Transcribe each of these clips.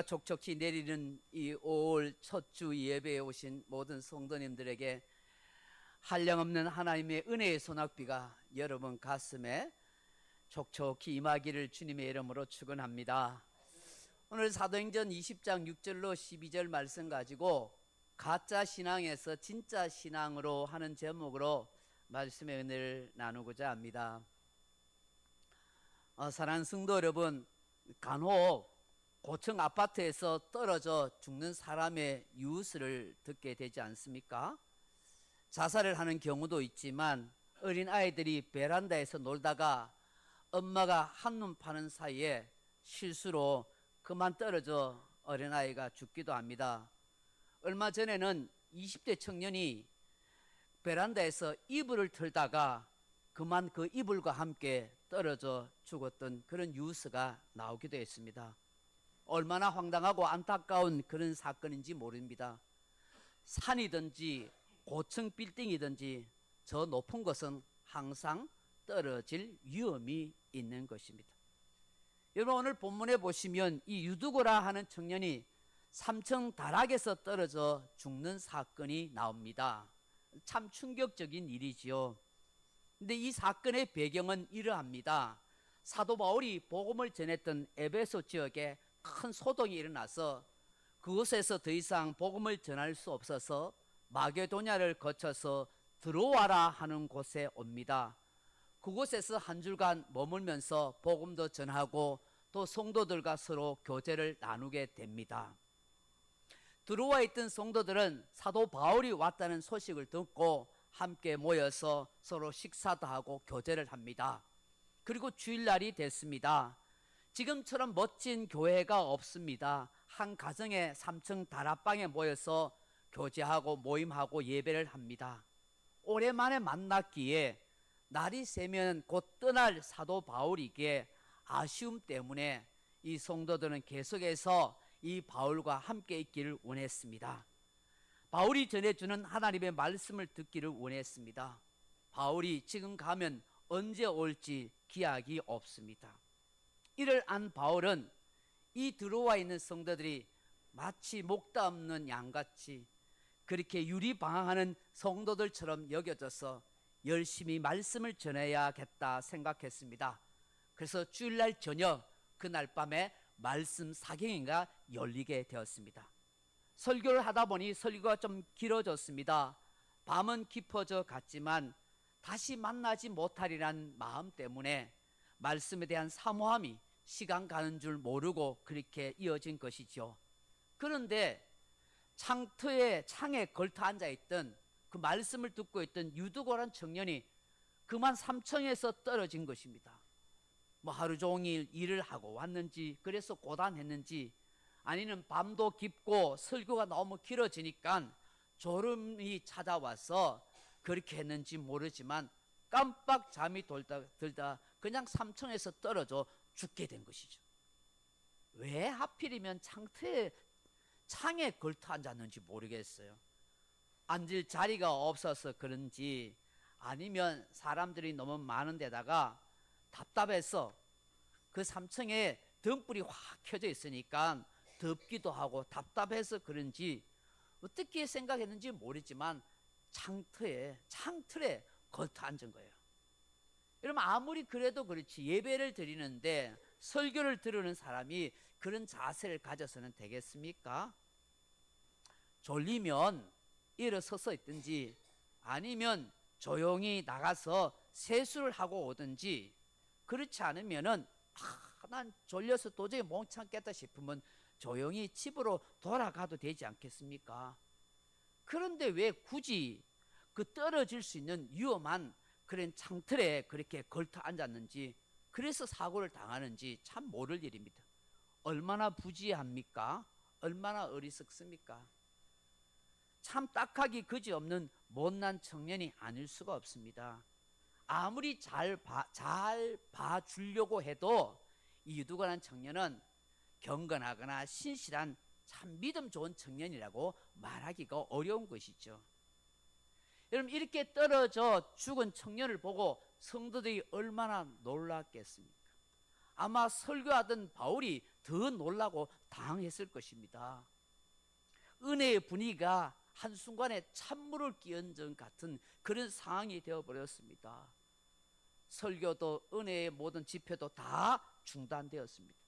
촉촉히 내리는 이 5월 첫 주 예배에 오신 모든 성도님들에게 한량없는 하나님의 은혜의 소낙비가 여러분 가슴에 촉촉히 임하기를 주님의 이름으로 축원합니다. 오늘 사도행전 20장 6절로 12절 말씀 가지고 가짜 신앙에서 진짜 신앙으로 하는 제목으로 말씀의 은혜를 나누고자 합니다. 사랑하는 성도 여러분, 간혹 고층 아파트에서 떨어져 죽는 사람의 뉴스를 듣게 되지 않습니까? 자살을 하는 경우도 있지만 어린 아이들이 베란다에서 놀다가 엄마가 한눈 파는 사이에 실수로 그만 떨어져 어린아이가 죽기도 합니다. 얼마 전에는 20대 청년이 베란다에서 이불을 틀다가 그만 그 이불과 함께 떨어져 죽었던 그런 뉴스가 나오기도 했습니다. 얼마나 황당하고 안타까운 그런 사건인지 모릅니다. 산이든지 고층 빌딩이든지 저 높은 곳은 항상 떨어질 위험이 있는 것입니다. 여러분, 오늘 본문에 보시면 이 유두고라 하는 청년이 3층 다락에서 떨어져 죽는 사건이 나옵니다. 참 충격적인 일이지요. 근데 이 사건의 배경은 이러합니다. 사도 바울이 복음을 전했던 에베소 지역에 큰 소동이 일어나서 그곳에서 더 이상 복음을 전할 수 없어서 마게도냐를 거쳐서 드로아라 하는 곳에 옵니다. 그곳에서 한 주간 머물면서 복음도 전하고 또 성도들과 서로 교제를 나누게 됩니다. 드로아에 있던 성도들은 사도 바울이 왔다는 소식을 듣고 함께 모여서 서로 식사도 하고 교제를 합니다. 그리고 주일날이 됐습니다. 지금처럼 멋진 교회가 없습니다. 한 가정의 3층 다락방에 모여서 교제하고 모임하고 예배를 합니다. 오랜만에 만났기에 날이 새면 곧 떠날 사도 바울이기에 아쉬움 때문에 이 성도들은 계속해서 이 바울과 함께 있기를 원했습니다. 바울이 전해주는 하나님의 말씀을 듣기를 원했습니다. 바울이 지금 가면 언제 올지 기약이 없습니다. 이를 안 바울은 이 드로아 있는 성도들이 마치 목다 없는 양같이 그렇게 유리방황하는 성도들처럼 여겨져서 열심히 말씀을 전해야겠다 생각했습니다. 그래서 주일날 저녁 그날 밤에 말씀 사경회가 열리게 되었습니다. 설교를 하다 보니 설교가 좀 길어졌습니다. 밤은 깊어져 갔지만 다시 만나지 못하리란 마음 때문에 말씀에 대한 사모함이 시간 가는 줄 모르고 그렇게 이어진 것이죠. 그런데 창에 걸터 앉아있던 그 말씀을 듣고 있던 유두고란 청년이 그만 3층에서 떨어진 것입니다. 뭐 하루 종일 일을 하고 왔는지 그래서 고단했는지 아니면 밤도 깊고 설교가 너무 길어지니까 졸음이 찾아와서 그렇게 했는지 모르지만 깜빡 잠이 들다 그냥 3층에서 떨어져 죽게 된 것이죠. 왜 하필이면 창에 걸터 앉았는지 모르겠어요. 앉을 자리가 없어서 그런지 아니면 사람들이 너무 많은 데다가 답답해서 그 3층에 등불이 확 켜져 있으니까 덥기도 하고 답답해서 그런지 어떻게 생각했는지 모르지만 창틀에 걸터 앉은 거예요. 여러분, 아무리 그래도 그렇지 예배를 드리는데 설교를 들으는 사람이 그런 자세를 가져서는 되겠습니까? 졸리면 일어서서 있든지 아니면 조용히 나가서 세수를 하고 오든지 그렇지 않으면은 난 졸려서 도저히 못 참겠다 싶으면 조용히 집으로 돌아가도 되지 않겠습니까? 그런데 왜 굳이 그 떨어질 수 있는 위험한 그런 창틀에 그렇게 걸터 앉았는지 그래서 사고를 당하는지 참 모를 일입니다. 얼마나 부지합니까? 얼마나 어리석습니까? 참 딱하기 그지없는 못난 청년이 아닐 수가 없습니다. 아무리 잘 봐주려고 해도 이 유두고란 청년은 경건하거나 신실한 참 믿음 좋은 청년이라고 말하기가 어려운 것이죠. 여러분, 이렇게 떨어져 죽은 청년을 보고 성도들이 얼마나 놀랐겠습니까? 아마 설교하던 바울이 더 놀라고 당했을 것입니다. 은혜의 분위기가 한순간에 찬물을 끼얹은 같은 그런 상황이 되어버렸습니다. 설교도 은혜의 모든 집회도 다 중단되었습니다.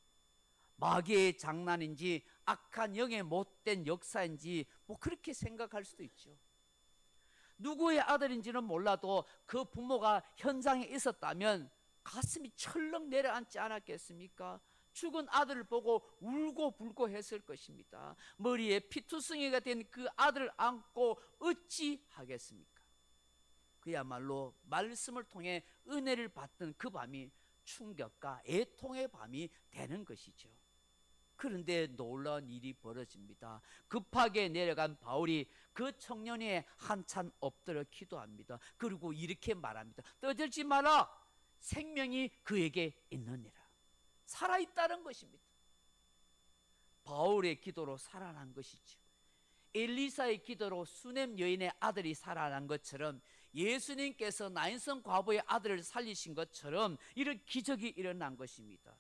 마귀의 장난인지 악한 영의 못된 역사인지 뭐 그렇게 생각할 수도 있죠. 누구의 아들인지는 몰라도 그 부모가 현장에 있었다면 가슴이 철렁 내려앉지 않았겠습니까? 죽은 아들을 보고 울고 불고 했을 것입니다. 머리에 피투성이가 된 그 아들을 안고 어찌 하겠습니까? 그야말로 말씀을 통해 은혜를 받던 그 밤이 충격과 애통의 밤이 되는 것이죠. 그런데 놀라운 일이 벌어집니다. 급하게 내려간 바울이 그 청년이 한참 엎드려 기도합니다. 그리고 이렇게 말합니다. 떠들지 마라. 생명이 그에게 있느니라. 살아있다는 것입니다. 바울의 기도로 살아난 것이죠. 엘리사의 기도로 수넴 여인의 아들이 살아난 것처럼 예수님께서 나인성 과부의 아들을 살리신 것처럼 이런 기적이 일어난 것입니다.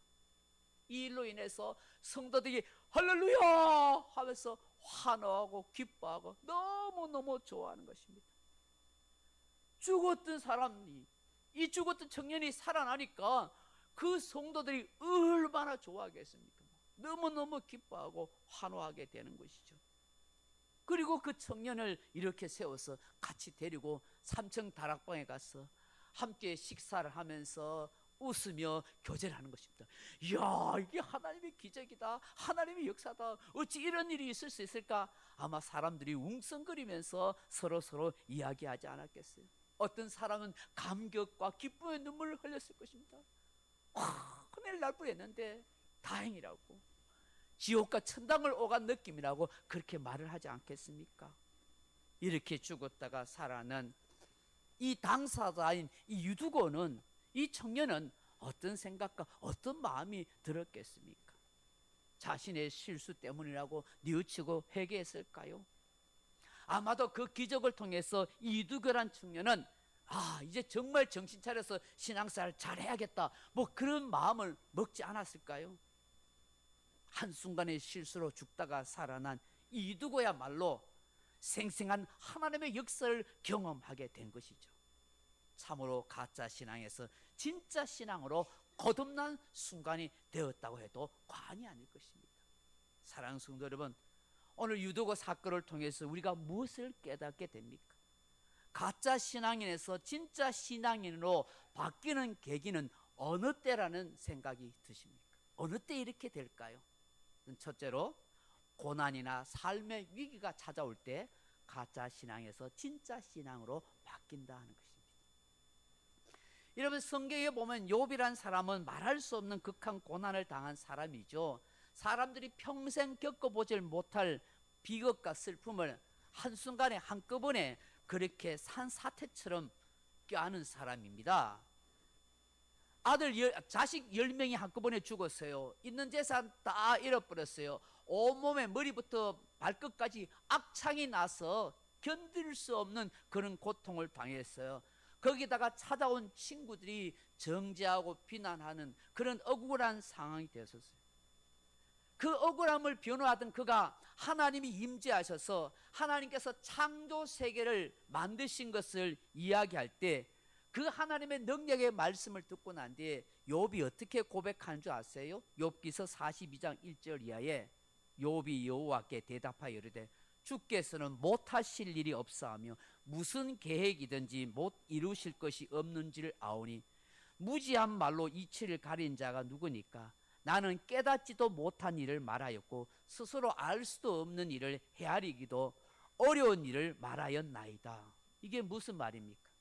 이 일로 인해서 성도들이 할렐루야 하면서 환호하고 기뻐하고 너무너무 좋아하는 것입니다. 죽었던 사람이, 이 죽었던 청년이 살아나니까 그 성도들이 얼마나 좋아하겠습니까? 너무너무 기뻐하고 환호하게 되는 것이죠. 그리고 그 청년을 이렇게 세워서 같이 데리고 3층 다락방에 가서 함께 식사를 하면서 웃으며 교제를 하는 것입니다. 이야, 이게 하나님의 기적이다. 하나님의 역사다. 어찌 이런 일이 있을 수 있을까? 아마 사람들이 웅성거리면서 서로 이야기하지 않았겠어요? 어떤 사람은 감격과 기쁨의 눈물을 흘렸을 것입니다. 큰일 날 뻔했는데 다행이라고, 지옥과 천당을 오간 느낌이라고 그렇게 말을 하지 않겠습니까? 이렇게 죽었다가 살아난 이 당사자인 이 유두고는, 이 청년은 어떤 생각과 어떤 마음이 들었겠습니까? 자신의 실수 때문이라고 뉘우치고 회개했을까요? 아마도 그 기적을 통해서 이 유두고란 청년은 이제 정말 정신 차려서 신앙생활 잘해야겠다, 뭐 그런 마음을 먹지 않았을까요? 한순간의 실수로 죽다가 살아난 이 유두고야말로 생생한 하나님의 역사를 경험하게 된 것이죠. 참으로 가짜 신앙에서 진짜 신앙으로 거듭난 순간이 되었다고 해도 과언이 아닐 것입니다. 사랑하는 성도 여러분, 오늘 유두고 사건을 통해서 우리가 무엇을 깨닫게 됩니까? 가짜 신앙인에서 진짜 신앙인으로 바뀌는 계기는 어느 때라는 생각이 드십니까? 어느 때 이렇게 될까요? 첫째로, 고난이나 삶의 위기가 찾아올 때 가짜 신앙에서 진짜 신앙으로 바뀐다 하는 것입니다. 여러분, 성경에 보면 욥이란 사람은 말할 수 없는 극한 고난을 당한 사람이죠. 사람들이 평생 겪어보질 못할 비극과 슬픔을 한순간에 한꺼번에 그렇게 산사태처럼 껴안은 사람입니다. 자식 10명이 한꺼번에 죽었어요. 있는 재산 다 잃어버렸어요. 온몸에 머리부터 발끝까지 악창이 나서 견딜 수 없는 그런 고통을 당했어요. 거기다가 찾아온 친구들이 정죄하고 비난하는 그런 억울한 상황이 되었어요. 그 억울함을 변호하던 그가 하나님이 임재하셔서 하나님께서 창조 세계를 만드신 것을 이야기할 때 그 하나님의 능력의 말씀을 듣고 난 뒤에 욥이 어떻게 고백하는 줄 아세요? 욥기서 42장 1절 이하에 욥이 여호와께 대답하여 이르되 주께서는 못하실 일이 없사하며 무슨 계획이든지 못 이루실 것이 없는지를 아오니 무지한 말로 이치를 가린 자가 누구니까? 나는 깨닫지도 못한 일을 말하였고 스스로 알 수도 없는 일을 헤아리기도 어려운 일을 말하였나이다. 이게 무슨 말입니까?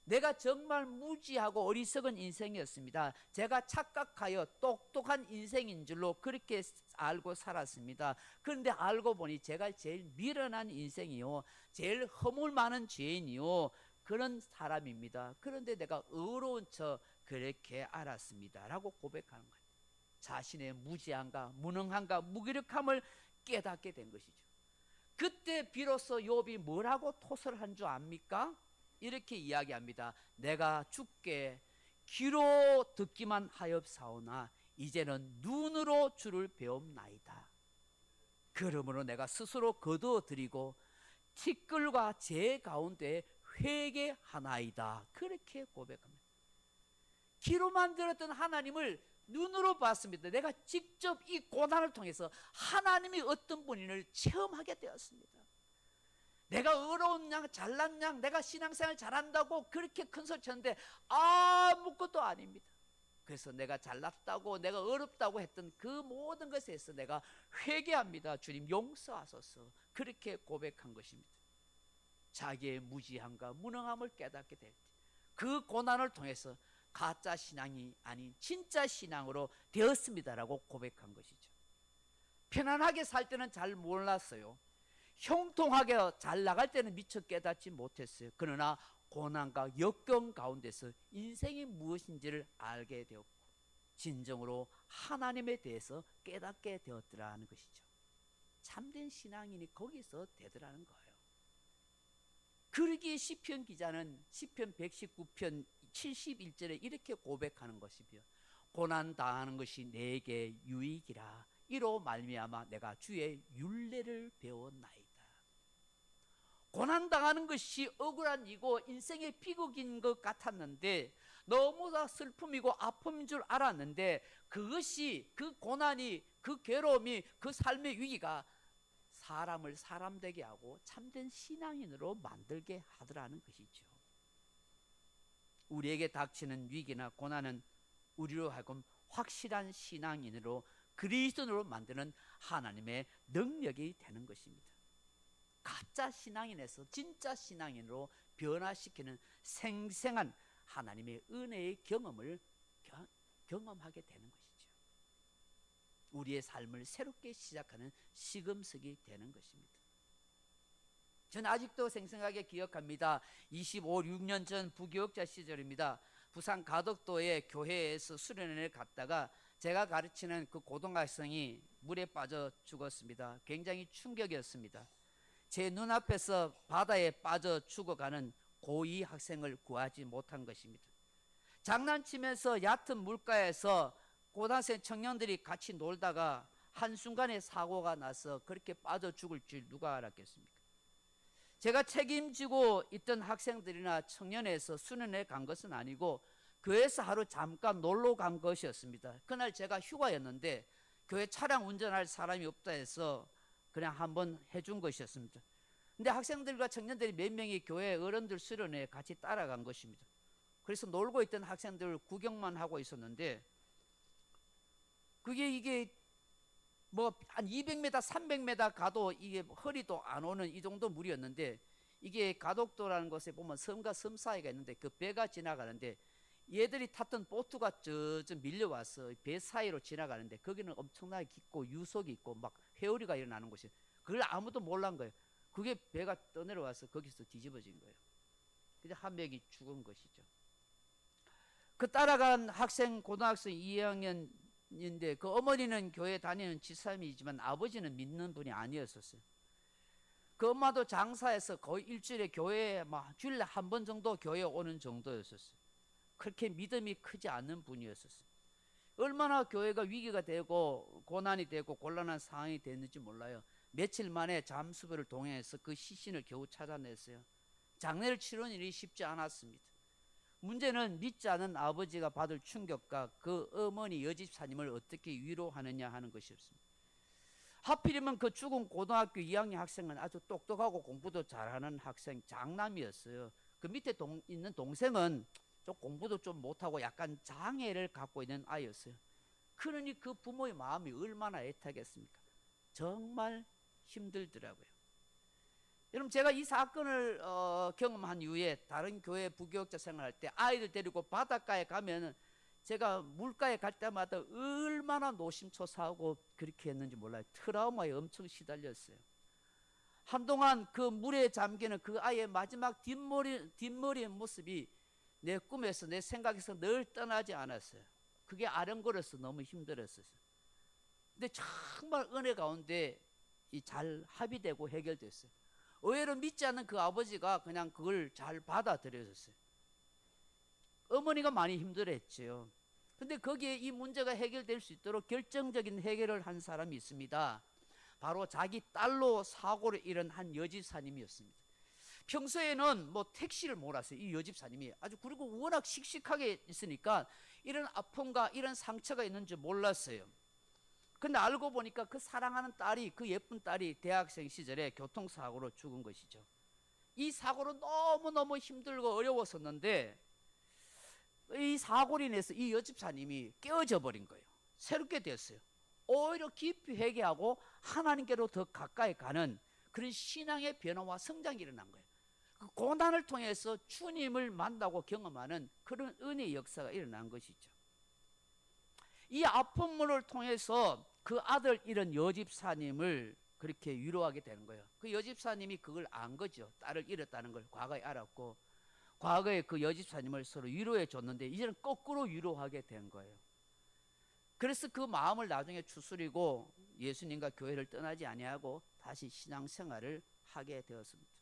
내가 정말 무지하고 어리석은 인생이었습니다. 제가 착각하여 똑똑한 인생인 줄로 그렇게 알고 살았습니다. 그런데 알고 보니 제가 제일 미련한 인생이요, 제일 허물 많은 죄인이요, 그런 사람입니다. 그런데 내가 의로운 척 그렇게 알았습니다 라고 고백하는 거예요. 자신의 무지함과 무능함과 무기력함을 깨닫게 된 것이죠. 그때 비로소 욥이 뭐라고 토설을 한 줄 압니까? 이렇게 이야기합니다. 내가 주께 귀로 듣기만 하옵사오나 이제는 눈으로 주를 배움나이다. 그러므로 내가 스스로 거두어드리고 티끌과 재 가운데 회개하나이다. 그렇게 고백합니다. 귀로만 들었던 하나님을 눈으로 봤습니다. 내가 직접 이 고난을 통해서 하나님이 어떤 분인을 체험하게 되었습니다. 내가 어려운 양, 잘난 양, 내가 신앙생활 잘한다고 그렇게 큰 소리 쳤는데 아무것도 아닙니다. 그래서 내가 잘났다고, 내가 어렵다고 했던 그 모든 것에서 내가 회개합니다. 주님 용서하소서. 그렇게 고백한 것입니다. 자기의 무지함과 무능함을 깨닫게 될 때, 그 고난을 통해서 가짜 신앙이 아닌 진짜 신앙으로 되었습니다라고 고백한 것이죠. 편안하게 살 때는 잘 몰랐어요. 형통하게 잘 나갈 때는 미처 깨닫지 못했어요. 그러나 고난과 역경 가운데서 인생이 무엇인지를 알게 되었고 진정으로 하나님에 대해서 깨닫게 되었더라 하는 것이죠. 참된 신앙인이 거기서 되더라는 거예요. 그러기에 시편 기자는 시편 119편 71절에 이렇게 고백하는 것이며, 고난 당하는 것이 내게 유익이라. 이로 말미암아 내가 주의 율례를 배웠나이다. 고난 당하는 것이 억울한 이고 인생의 비극인 것 같았는데, 너무나 슬픔이고 아픔인 줄 알았는데, 그것이, 그 고난이, 그 괴로움이, 그 삶의 위기가 사람을 사람 되게 하고 참된 신앙인으로 만들게 하더라는 것이죠. 우리에게 닥치는 위기나 고난은 우리로 하여금 확실한 신앙인으로, 그리스도인으로 만드는 하나님의 능력이 되는 것입니다. 가짜 신앙인에서 진짜 신앙인으로 변화시키는 생생한 하나님의 은혜의 경험을 경험하게 되는 것이죠. 우리의 삶을 새롭게 시작하는 시금석이 되는 것입니다. 저는 아직도 생생하게 기억합니다. 25, 6년 전 부교육자 시절입니다. 부산 가덕도의 교회에서 수련회를 갔다가 제가 가르치는 그 고등학생이 물에 빠져 죽었습니다. 굉장히 충격이었습니다. 제 눈앞에서 바다에 빠져 죽어가는 고2 학생을 구하지 못한 것입니다. 장난치면서 얕은 물가에서 고등학생 청년들이 같이 놀다가 한순간에 사고가 나서 그렇게 빠져 죽을 줄 누가 알았겠습니까? 제가 책임지고 있던 학생들이나 청년회에서 수련회 간 것은 아니고 교회에서 하루 잠깐 놀러 간 것이었습니다. 그날 제가 휴가였는데 교회 차량 운전할 사람이 없다 해서 그냥 한번 해준 것이었습니다. 근데 학생들과 청년들이 몇 명이 교회 어른들 수련회에 같이 따라간 것입니다. 그래서 놀고 있던 학생들을 구경만 하고 있었는데, 이게 뭐 한 200m, 300m 가도 이게 허리도 안 오는 이 정도 물이었는데, 이게 가덕도라는 곳에 보면 섬과 섬 사이가 있는데 그 배가 지나가는데 얘들이 탔던 보트가 저 밀려와서 배 사이로 지나가는데 거기는 엄청나게 깊고 유속이 있고 막 회오리가 일어나는 곳이에요. 그걸 아무도 몰란 거예요. 그게 배가 떠내려와서 거기서 뒤집어진 거예요. 그래서 한 명이 죽은 것이죠. 그 따라간 학생, 고등학생 2학년인데 그 어머니는 교회 다니는 지사님이지만 아버지는 믿는 분이 아니었었어요. 그 엄마도 장사해서 거의 일주일에 교회에 막 주일에 한 번 정도 교회에 오는 정도였었어요. 그렇게 믿음이 크지 않는 분이었었어요. 얼마나 교회가 위기가 되고 고난이 되고 곤란한 상황이 됐는지 몰라요. 며칠 만에 잠수부를 동행해서 그 시신을 겨우 찾아냈어요. 장례를 치르는 일이 쉽지 않았습니다. 문제는 믿지 않은 아버지가 받을 충격과 그 어머니 여집사님을 어떻게 위로하느냐 하는 것이었습니다. 하필이면 그 죽은 고등학교 2학년 학생은 아주 똑똑하고 공부도 잘하는 학생, 장남이었어요. 그 밑에 있는 동생은 좀 공부도 좀 못하고 약간 장애를 갖고 있는 아이였어요. 그러니 그 부모의 마음이 얼마나 애타겠습니까? 정말 힘들더라고요. 여러분, 제가 이 사건을 경험한 이후에 다른 교회 부교육자 생활할 때 아이들 데리고 바닷가에 가면 제가 물가에 갈 때마다 얼마나 노심초사하고 그렇게 했는지 몰라요. 트라우마에 엄청 시달렸어요. 한동안 그 물에 잠기는 그 아이의 마지막 뒷머리의 모습이 내 꿈에서, 내 생각에서 늘 떠나지 않았어요. 그게 아른거려서 너무 힘들었어요. 근데 정말 은혜 가운데 잘 합의되고 해결됐어요. 의외로 믿지 않는 그 아버지가 그냥 그걸 잘 받아들여졌어요. 어머니가 많이 힘들었죠. 근데 거기에 이 문제가 해결될 수 있도록 결정적인 해결을 한 사람이 있습니다. 바로 자기 딸로 사고를 잃은 한 여집사님이었습니다. 평소에는 뭐 택시를 몰았어요. 이 여집사님이 아주, 그리고 워낙 씩씩하게 있으니까 이런 아픔과 이런 상처가 있는 줄 몰랐어요. 근데 알고 보니까 그 사랑하는 딸이, 그 예쁜 딸이 대학생 시절에 교통사고로 죽은 것이죠. 이 사고로 너무너무 힘들고 어려웠었는데 이 사고로 인해서 이 여집사님이 깨어져 버린 거예요. 새롭게 되었어요. 오히려 깊이 회개하고 하나님께로 더 가까이 가는 그런 신앙의 변화와 성장이 일어난 거예요. 그 고난을 통해서 주님을 만나고 경험하는 그런 은혜의 역사가 일어난 것이죠. 이 아픔을 통해서 그 아들 잃은 여집사님을 그렇게 위로하게 되는 거예요. 그 여집사님이 그걸 안 거죠. 딸을 잃었다는 걸 과거에 알았고, 과거에 그 여집사님을 서로 위로해 줬는데 이제는 거꾸로 위로하게 된 거예요. 그래서 그 마음을 나중에 추스리고 예수님과 교회를 떠나지 아니하고 다시 신앙생활을 하게 되었습니다.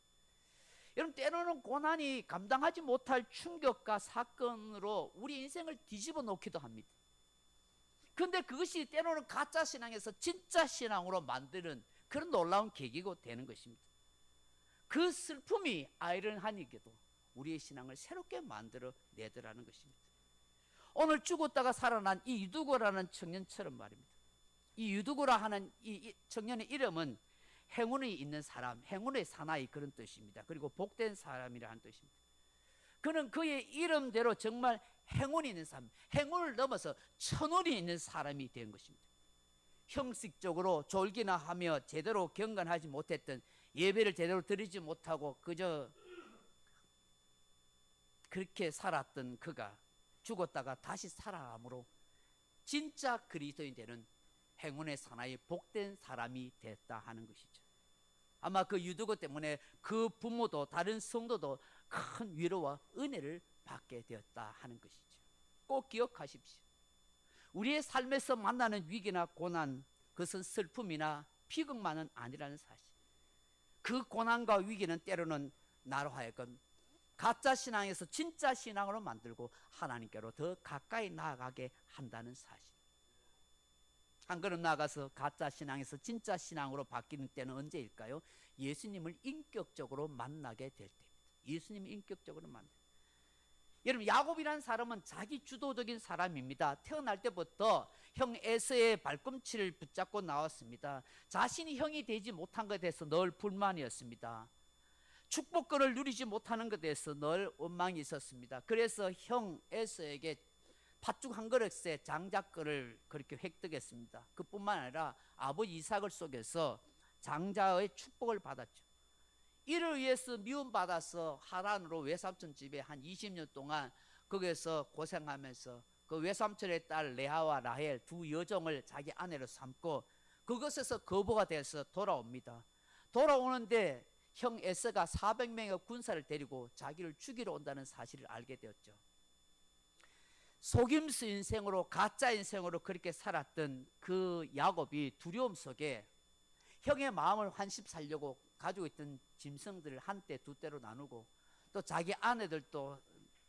여러분, 때로는 고난이 감당하지 못할 충격과 사건으로 우리 인생을 뒤집어 놓기도 합니다. 그런데 그것이 때로는 가짜 신앙에서 진짜 신앙으로 만드는 그런 놀라운 계기가 되는 것입니다. 그 슬픔이 아이러니하게도 우리의 신앙을 새롭게 만들어 내더라는 것입니다. 오늘 죽었다가 살아난 이 유두고라는 청년처럼 말입니다. 이 유두고라 하는 이 청년의 이름은 행운이 있는 사람, 행운의 사나이, 그런 뜻입니다. 그리고 복된 사람이라는 뜻입니다. 그는 그의 이름대로 정말 행운이 있는 사람, 행운을 넘어서 천운이 있는 사람이 된 것입니다. 형식적으로 졸기나 하며 제대로 경건하지 못했던, 예배를 제대로 드리지 못하고 그저 그렇게 살았던 그가 죽었다가 다시 살아남으로 진짜 그리스도인 되는 행운의 사나이, 복된 사람이 됐다 하는 것이죠. 아마 그 유두고 때문에 그 부모도 다른 성도도 큰 위로와 은혜를 받게 되었다 하는 것이죠. 꼭 기억하십시오. 우리의 삶에서 만나는 위기나 고난, 그것은 슬픔이나 비극만은 아니라는 사실. 그 고난과 위기는 때로는 나로 하여금 가짜 신앙에서 진짜 신앙으로 만들고 하나님께로 더 가까이 나아가게 한다는 사실. 한 걸음 나아가서 가짜 신앙에서 진짜 신앙으로 바뀌는 때는 언제일까요? 예수님을 인격적으로 만나게 될 때입니다. 예수님을 인격적으로 만나. 여러분, 야곱이라는 사람은 자기 주도적인 사람입니다. 태어날 때부터 형 에서의 발꿈치를 붙잡고 나왔습니다. 자신이 형이 되지 못한 것에 대해서 늘 불만이었습니다. 축복권을 누리지 못하는 것에 대해서 늘 원망이 있었습니다. 그래서 형 에서에게 팥죽 한 그릇에 장자권을 그렇게 획득했습니다. 그뿐만 아니라 아버지 이삭을 속여서 장자의 축복을 받았죠. 이를 위해서 미움받아서 하란으로 외삼촌 집에 한 20년 동안 거기서 고생하면서 그 외삼촌의 딸 레아와 라헬 두 여종을 자기 아내로 삼고 그것에서 거부가 돼서 돌아옵니다. 돌아오는데 형 에서가 400명의 군사를 데리고 자기를 죽이러 온다는 사실을 알게 되었죠. 속임수 인생으로, 가짜 인생으로 그렇게 살았던 그 야곱이 두려움 속에 형의 마음을 환시 살려고 가지고 있던 짐승들을 한때 두 때로 나누고 또 자기 아내들도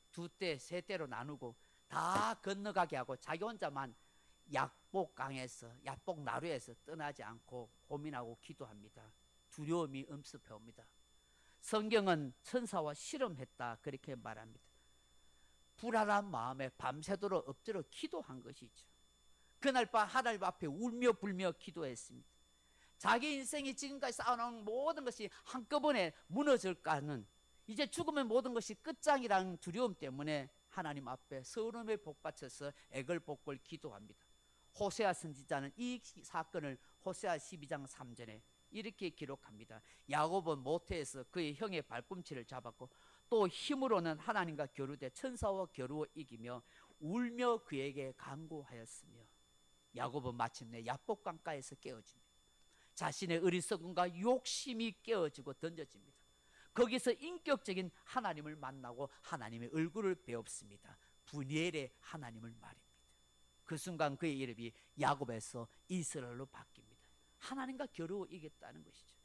두 때, 세 때로 나누고 다 건너가게 하고 자기 혼자만 약복강에서, 약복 나루에서 떠나지 않고 고민하고 기도합니다. 두려움이 엄습해 옵니다. 성경은 천사와 씨름했다 그렇게 말합니다. 불안한 마음에 밤새도록 엎드려 기도한 것이죠. 그날 밤 하나님 앞에 울며 불며 기도했습니다. 자기 인생이 지금까지 쌓아놓은 모든 것이 한꺼번에 무너질까 하는, 이제 죽으면 모든 것이 끝장이라는 두려움 때문에 하나님 앞에 서름에 복받쳐서 애걸복걸 기도합니다. 호세아 선지자는 이 사건을 호세아 12장 3절에 이렇게 기록합니다. 야곱은 모태에서 그의 형의 발꿈치를 잡았고 또 힘으로는 하나님과 겨루되 천사와 겨루어 이기며 울며 그에게 간구하였으며, 야곱은 마침내 야복강가에서 깨어집니다. 자신의 어리석음과 욕심이 깨어지고 던져집니다. 거기서 인격적인 하나님을 만나고 하나님의 얼굴을 배웁습니다. 분이엘의 하나님을 말입니다. 그 순간 그의 이름이 야곱에서 이스라엘로 바뀝니다. 하나님과 겨루어 이겼다는 것이죠.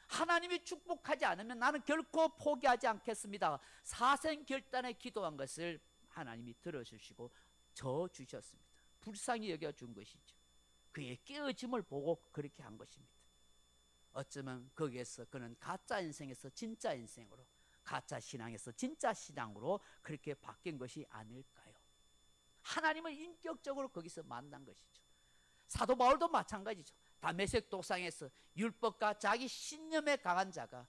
하나님이 축복하지 않으면 나는 결코 포기하지 않겠습니다. 사생결단에 기도한 것을 하나님이 들어주시고 저주셨습니다. 불쌍히 여겨준 것이죠. 그의 깨어짐을 보고 그렇게 한 것입니다. 어쩌면 거기에서 그는 가짜 인생에서 진짜 인생으로, 가짜 신앙에서 진짜 신앙으로 그렇게 바뀐 것이 아닐까요? 하나님을 인격적으로 거기서 만난 것이죠. 사도 바울도 마찬가지죠. 다메섹 도상에서 율법과 자기 신념에 강한 자가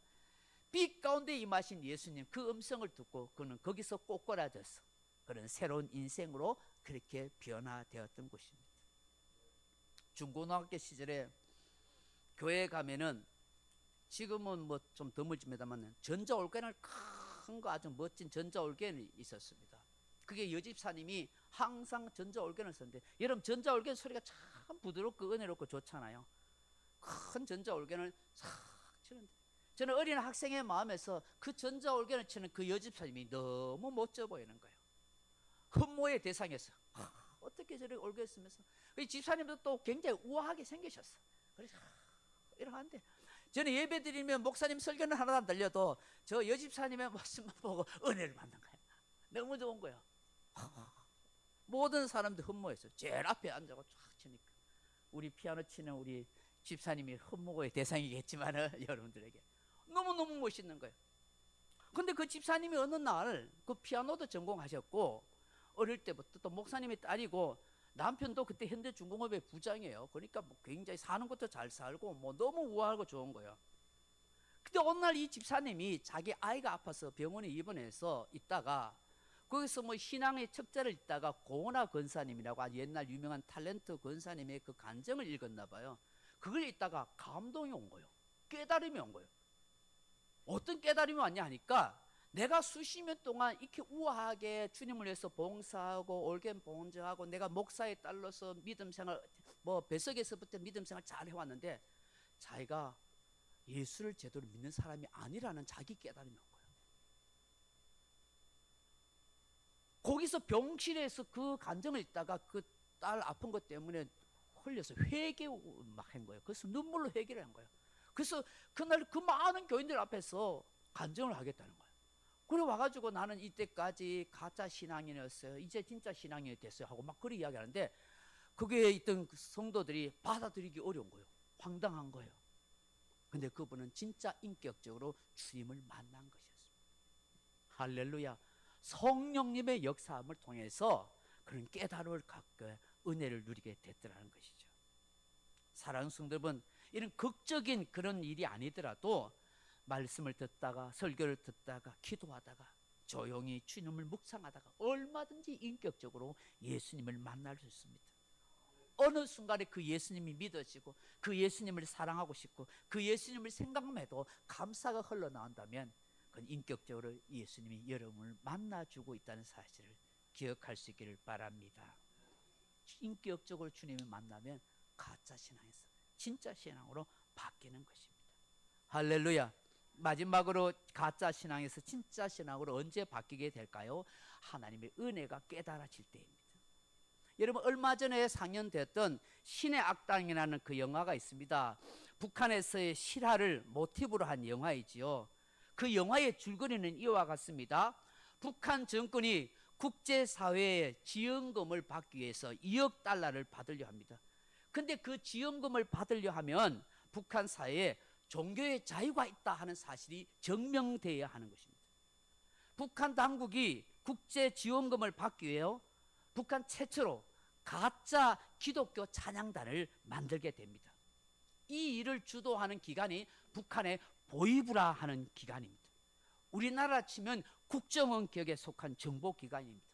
빛 가운데 임하신 예수님 그 음성을 듣고 그는 거기서 꼬꾸라져서 그런 새로운 인생으로 그렇게 변화되었던 것입니다. 중고등학교 시절에 교회에 가면은 지금은 뭐 좀 드물집니다만 전자올개는 큰 거 아주 멋진 전자올개는 있었습니다. 그게 여집사님이 항상 전자올개를 썼는데, 여러분 전자올개 소리가 참 부드럽고 은혜롭고 좋잖아요. 큰 전자올개를 싹 치는데 저는 어린 학생의 마음에서 그 전자올개를 치는 그 여집사님이 너무 멋져 보이는 거예요. 흠모의 대상이었어. 어떻게 저렇게 올개 쓰면서, 집사님도 또 굉장히 우아하게 생기셨어. 그래서 이렇게 하는데 저는 예배 드리면 목사님 설교는 하나도 안 들려도 저 여집사님의 말씀만 보고 은혜를 받는 거예요. 너무 좋은 거예요. 모든 사람들 흠모했어요. 제일 앞에 앉아서 쫙 치니까 우리 피아노 치는 우리 집사님이 흠모의 대상이겠지만 여러분들에게 너무너무 멋있는 거예요. 근데 그 집사님이 어느 날 그 피아노도 전공하셨고 어릴 때부터 또 목사님의 딸이고 남편도 그때 현대중공업의 부장이에요. 그러니까 뭐 굉장히 사는 것도 잘 살고 뭐 너무 우아하고 좋은 거예요. 근데 어느 날 이 집사님이 자기 아이가 아파서 병원에 입원해서 있다가 거기서 뭐 신앙의 척자를 읽다가 고은하 권사님이라고 아주 옛날 유명한 탤런트 권사님의 그 간증을 읽었나 봐요. 그걸 읽다가 감동이 온 거예요. 깨달음이 온 거예요. 어떤 깨달음이 왔냐 하니까 내가 수십 년 동안 이렇게 우아하게 주님을 위해서 봉사하고 올겐 봉제하고 내가 목사의 딸로서 믿음생활 뭐 뱃속에서부터 믿음생활 잘 해왔는데 자기가 예수를 제대로 믿는 사람이 아니라는 자기 깨달음이 온 거예요. 거기서 병실에서 그 간증을 읽다가 그 딸 아픈 것 때문에 흘려서 회개 막 한 거예요. 그래서 눈물로 회개를 한 거예요. 그래서 그날 그 많은 교인들 앞에서 간증을 하겠다는 거예요. 그래 와가지고 나는 이때까지 가짜 신앙인이었어요. 이제 진짜 신앙인이 됐어요. 하고 막 그렇게 이야기하는데 거기에 있던 그 성도들이 받아들이기 어려운 거예요. 황당한 거예요. 근데 그분은 진짜 인격적으로 주님을 만난 것이었습니다. 할렐루야. 성령님의 역사함을 통해서 그런 깨달음을 갖고 은혜를 누리게 됐더라는 것이죠. 사랑하는 성도 여러분, 이런 극적인 그런 일이 아니더라도 말씀을 듣다가 설교를 듣다가 기도하다가 조용히 주님을 묵상하다가 얼마든지 인격적으로 예수님을 만날 수 있습니다. 어느 순간에 그 예수님이 믿어지고 그 예수님을 사랑하고 싶고 그 예수님을 생각만 해도 감사가 흘러나온다면 그건 인격적으로 예수님이 여러분을 만나주고 있다는 사실을 기억할 수 있기를 바랍니다. 인격적으로 주님을 만나면 가짜 신앙에서 진짜 신앙으로 바뀌는 것입니다. 할렐루야. 마지막으로 가짜 신앙에서 진짜 신앙으로 언제 바뀌게 될까요? 하나님의 은혜가 깨달아질 때입니다. 여러분 얼마 전에 상연됐던 신의 악당이라는 그 영화가 있습니다. 북한에서의 실화를 모티브로 한 영화이지요. 그 영화의 줄거리는 이와 같습니다. 북한 정권이 국제사회의 지원금을 받기 위해서 2억 달러를 받으려 합니다. 근데 그 지원금을 받으려 하면 북한 사회에 종교의 자유가 있다 하는 사실이 증명되어야 하는 것입니다. 북한 당국이 국제 지원금을 받기 위해요 북한 최초로 가짜 기독교 찬양단을 만들게 됩니다. 이 일을 주도하는 기관이 북한의 보이부라 하는 기관입니다. 우리나라 치면 국정원격에 속한 정보기관입니다.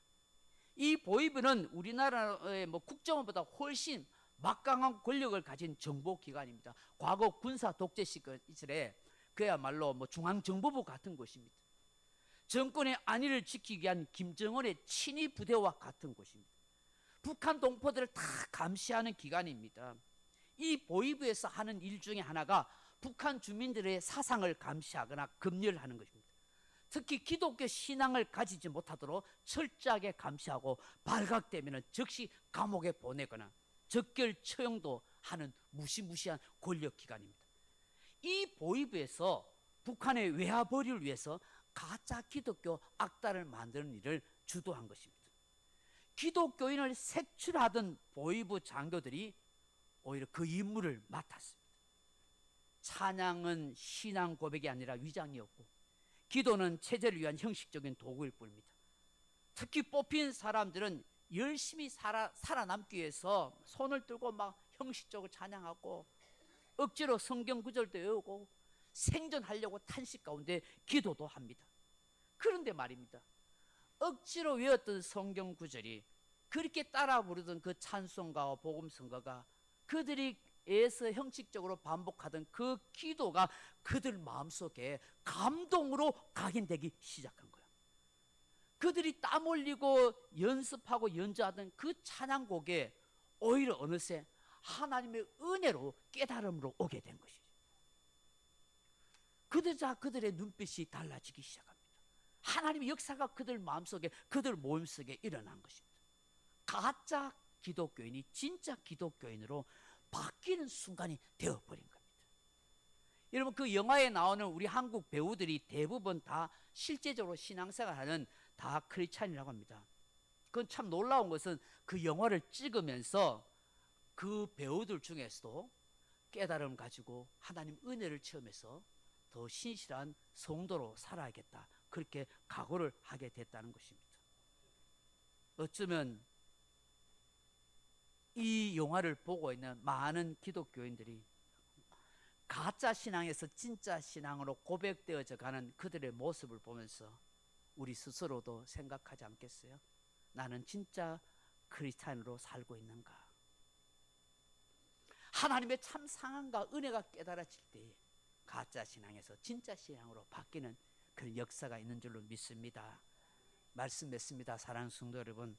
이 보이부는 우리나라의 국정원보다 훨씬 막강한 권력을 가진 정보기관입니다. 과거 군사 독재 시절에 그야말로 중앙정보부 같은 곳입니다. 정권의 안위를 지키기 위한 김정은의 친위 부대와 같은 곳입니다. 북한 동포들을 다 감시하는 기관입니다. 이 보이부에서 하는 일 중에 하나가 북한 주민들의 사상을 감시하거나 검열하는 것입니다. 특히 기독교 신앙을 가지지 못하도록 철저하게 감시하고 발각되면 즉시 감옥에 보내거나 적결 처형도 하는 무시무시한 권력기관입니다. 이 보이부에서 북한의 외화벌이를 위해서 가짜 기독교 악단을 만드는 일을 주도한 것입니다. 기독교인을 색출하던 보이부 장교들이 오히려 그 임무를 맡았습니다. 찬양은 신앙 고백이 아니라 위장이었고 기도는 체제를 위한 형식적인 도구일 뿐입니다. 특히 뽑힌 사람들은 열심히 살아남기 위해서 손을 들고 막 형식적으로 찬양하고 억지로 성경 구절도 외우고 생존하려고 탄식 가운데 기도도 합니다. 그런데 말입니다, 억지로 외웠던 성경 구절이, 그렇게 따라 부르던 그 찬송가와 복음성가가, 그들이 애서 형식적으로 반복하던 그 기도가 그들 마음속에 감동으로 각인되기 시작한 거예요. 그들이 땀 흘리고 연습하고 연주하던 그 찬양곡에 오히려 어느새 하나님의 은혜로 깨달음으로 오게 된 것이죠. 그들의 눈빛이 달라지기 시작합니다. 하나님의 역사가 그들 마음속에, 그들 몸속에 일어난 것입니다. 가짜 기독교인이 진짜 기독교인으로 바뀌는 순간이 되어버린 겁니다. 여러분, 그 영화에 나오는 우리 한국 배우들이 대부분 다 실제적으로 신앙생활하는 다 크리스찬이라고 합니다. 그건 참 놀라운 것은 그 영화를 찍으면서 그 배우들 중에서도 깨달음 가지고 하나님 은혜를 체험해서 더 신실한 성도로 살아야겠다, 그렇게 각오를 하게 됐다는 것입니다. 어쩌면 이 영화를 보고 있는 많은 기독교인들이 가짜 신앙에서 진짜 신앙으로 고백되어져 가는 그들의 모습을 보면서 우리 스스로도 생각하지 않겠어요? 나는 진짜 크리스찬으로 살고 있는가? 하나님의 참 상한과 은혜가 깨달아질 때에 가짜 신앙에서 진짜 신앙으로 바뀌는 그런 역사가 있는 줄로 믿습니다. 말씀 맺습니다. 사랑하는 성도 여러분,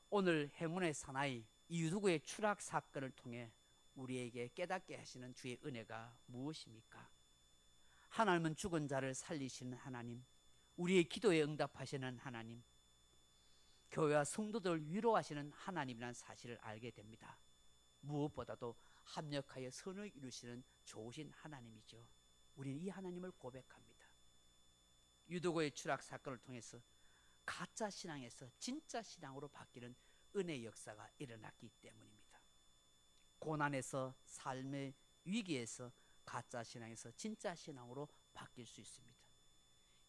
오늘 행운의 사나이 유두구의 추락 사건을 통해 우리에게 깨닫게 하시는 주의 은혜가 무엇입니까? 하나님은 죽은 자를 살리시는 하나님, 우리의 기도에 응답하시는 하나님, 교회와 성도들을 위로하시는 하나님이라는 사실을 알게 됩니다. 무엇보다도 합력하여 선을 이루시는 좋으신 하나님이죠. 우리는 이 하나님을 고백합니다. 유두고의 추락 사건을 통해서 가짜 신앙에서 진짜 신앙으로 바뀌는 은혜의 역사가 일어났기 때문입니다. 고난에서, 삶의 위기에서 가짜 신앙에서 진짜 신앙으로 바뀔 수 있습니다.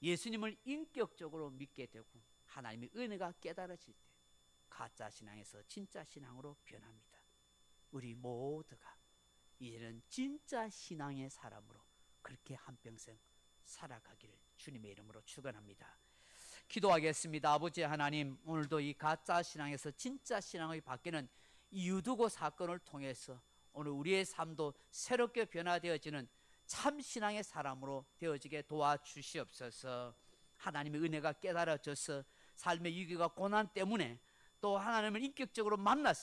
예수님을 인격적으로 믿게 되고 하나님의 은혜가 깨달아질 때 가짜 신앙에서 진짜 신앙으로 변합니다. 우리 모두가 이제는 진짜 신앙의 사람으로 그렇게 한평생 살아가기를 주님의 이름으로 축원합니다. 기도하겠습니다. 아버지 하나님, 오늘도 이 가짜 신앙에서 진짜 신앙이 바뀌는 이 유두고 사건을 통해서 오늘 우리의 삶도 새롭게 변화되어지는 참 신앙의 사람으로 되어지게 도와주시옵소서. 하나님의 은혜가 깨달아져서 삶의 위기가 고난 때문에 또 하나님을 인격적으로 만나서